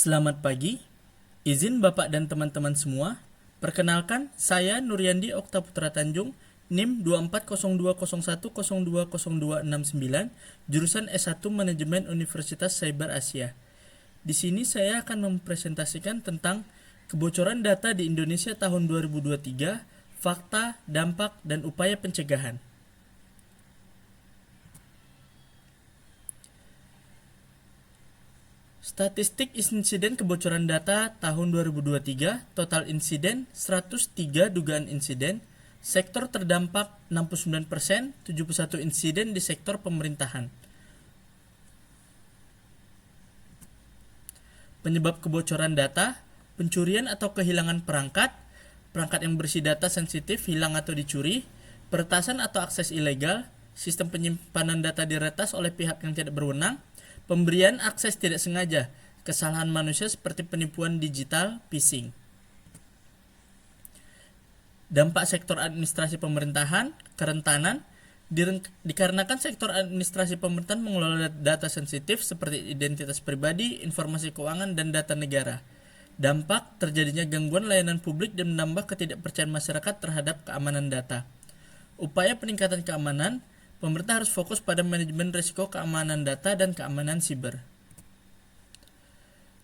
Selamat pagi, izin Bapak dan teman-teman semua. Perkenalkan, saya Nuryandi Oktaputra Tanjung, NIM 2401010200269, jurusan S1 Manajemen Universitas Cyber Asia. Di sini saya akan mempresentasikan tentang kebocoran data di Indonesia tahun 2023, fakta, dampak, dan upaya pencegahan. Statistik insiden kebocoran data tahun 2023, total insiden 103 dugaan insiden, sektor terdampak 69%, 71 insiden di sektor pemerintahan. Penyebab kebocoran data, pencurian atau kehilangan perangkat yang berisi data sensitif hilang atau dicuri, peretasan atau akses ilegal, sistem penyimpanan data diretas oleh pihak yang tidak berwenang, pemberian akses tidak sengaja, kesalahan manusia seperti penipuan digital, phishing. Dampak sektor administrasi pemerintahan, kerentanan, dikarenakan sektor administrasi pemerintahan mengelola data sensitif seperti identitas pribadi, informasi keuangan, dan data negara. Dampak terjadinya gangguan layanan publik dan menambah ketidakpercayaan masyarakat terhadap keamanan data. Upaya peningkatan keamanan, pemerintah harus fokus pada manajemen risiko keamanan data dan keamanan siber.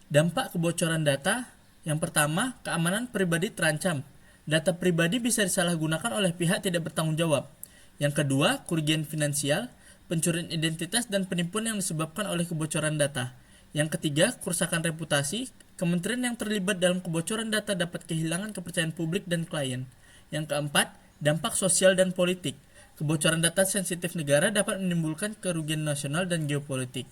Dampak kebocoran data, yang pertama, keamanan pribadi terancam. Data pribadi bisa disalahgunakan oleh pihak tidak bertanggung jawab. Yang kedua, kerugian finansial, pencurian identitas dan penipuan yang disebabkan oleh kebocoran data. Yang ketiga, kerusakan reputasi, kementerian yang terlibat dalam kebocoran data dapat kehilangan kepercayaan publik dan klien. Yang keempat, dampak sosial dan politik. Kebocoran data sensitif negara dapat menimbulkan kerugian nasional dan geopolitik.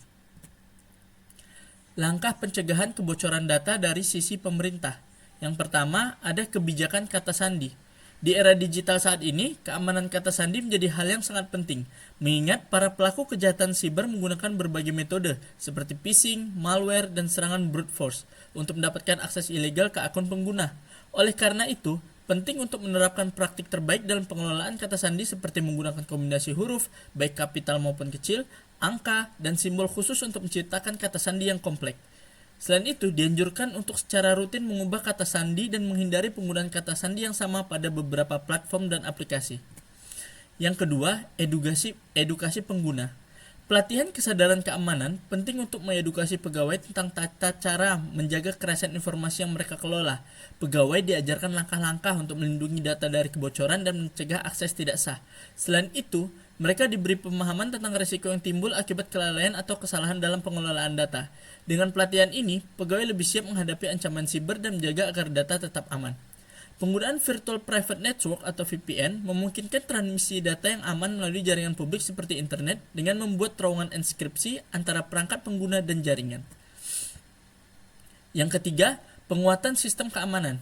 Langkah pencegahan kebocoran data dari sisi pemerintah. Yang pertama, ada kebijakan kata sandi. Di era digital saat ini, keamanan kata sandi menjadi hal yang sangat penting, mengingat para pelaku kejahatan siber menggunakan berbagai metode seperti phishing, malware, dan serangan brute force untuk mendapatkan akses ilegal ke akun pengguna. Oleh karena itu, penting untuk menerapkan praktik terbaik dalam pengelolaan kata sandi seperti menggunakan kombinasi huruf, baik kapital maupun kecil, angka, dan simbol khusus untuk menciptakan kata sandi yang kompleks. Selain itu, dianjurkan untuk secara rutin mengubah kata sandi dan menghindari penggunaan kata sandi yang sama pada beberapa platform dan aplikasi. Yang kedua, edukasi pengguna. Pelatihan kesadaran keamanan penting untuk mengedukasi pegawai tentang tata cara menjaga kerahasiaan informasi yang mereka kelola. Pegawai diajarkan langkah-langkah untuk melindungi data dari kebocoran dan mencegah akses tidak sah. Selain itu, mereka diberi pemahaman tentang risiko yang timbul akibat kelalaian atau kesalahan dalam pengelolaan data. Dengan pelatihan ini, pegawai lebih siap menghadapi ancaman siber dan menjaga agar data tetap aman. Penggunaan Virtual Private Network atau VPN memungkinkan transmisi data yang aman melalui jaringan publik seperti internet dengan membuat terowongan enskripsi antara perangkat pengguna dan jaringan. Yang ketiga, penguatan sistem keamanan.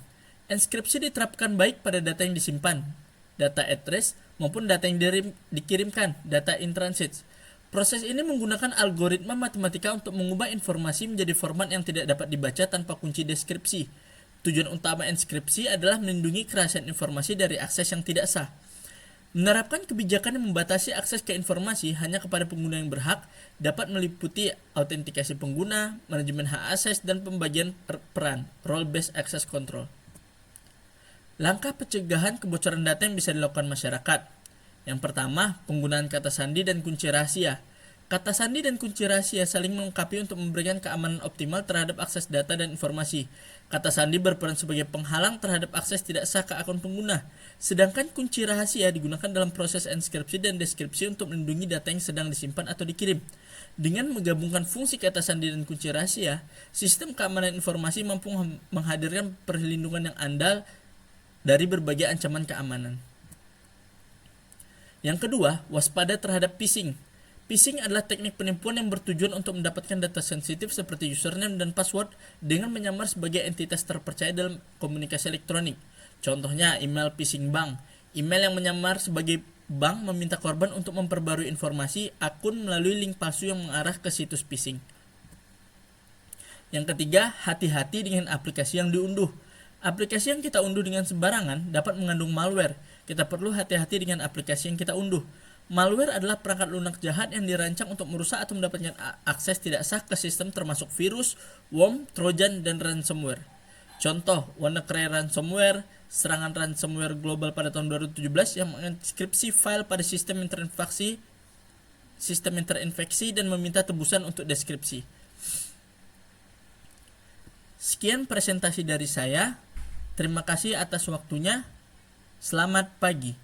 Enskripsi diterapkan baik pada data yang disimpan, data at rest, maupun data yang dikirimkan, data in transit. Proses ini menggunakan algoritma matematika untuk mengubah informasi menjadi format yang tidak dapat dibaca tanpa kunci deskripsi. Tujuan utama enskripsi adalah melindungi kerahasiaan informasi dari akses yang tidak sah. Menerapkan kebijakan yang membatasi akses ke informasi hanya kepada pengguna yang berhak dapat meliputi autentikasi pengguna, manajemen hak akses, dan pembagian peran, role-based access control. Langkah pencegahan kebocoran data yang bisa dilakukan masyarakat. Yang pertama, penggunaan kata sandi dan kunci rahasia. Kata sandi dan kunci rahasia saling melengkapi untuk memberikan keamanan optimal terhadap akses data dan informasi. Kata sandi berperan sebagai penghalang terhadap akses tidak sah ke akun pengguna, sedangkan kunci rahasia digunakan dalam proses enskripsi dan deskripsi untuk melindungi data yang sedang disimpan atau dikirim. Dengan menggabungkan fungsi kata sandi dan kunci rahasia, sistem keamanan informasi mampu menghadirkan perlindungan yang andal dari berbagai ancaman keamanan. Yang kedua, waspada terhadap phishing. Phishing adalah teknik penipuan yang bertujuan untuk mendapatkan data sensitif seperti username dan password dengan menyamar sebagai entitas terpercaya dalam komunikasi elektronik. Contohnya, email phishing bank. Email yang menyamar sebagai bank meminta korban untuk memperbarui informasi akun melalui link palsu yang mengarah ke situs phishing. Yang ketiga, hati-hati dengan aplikasi yang diunduh. Aplikasi yang kita unduh dengan sembarangan dapat mengandung malware. Kita perlu hati-hati dengan aplikasi yang kita unduh. Malware adalah perangkat lunak jahat yang dirancang untuk merusak atau mendapatkan akses tidak sah ke sistem termasuk virus, worm, trojan, dan ransomware. Contoh, WannaCry ransomware, serangan ransomware global pada tahun 2017 yang menginskripsi file pada sistem terinfeksi dan meminta tebusan untuk deskripsi. Sekian presentasi dari saya. Terima kasih atas waktunya. Selamat pagi.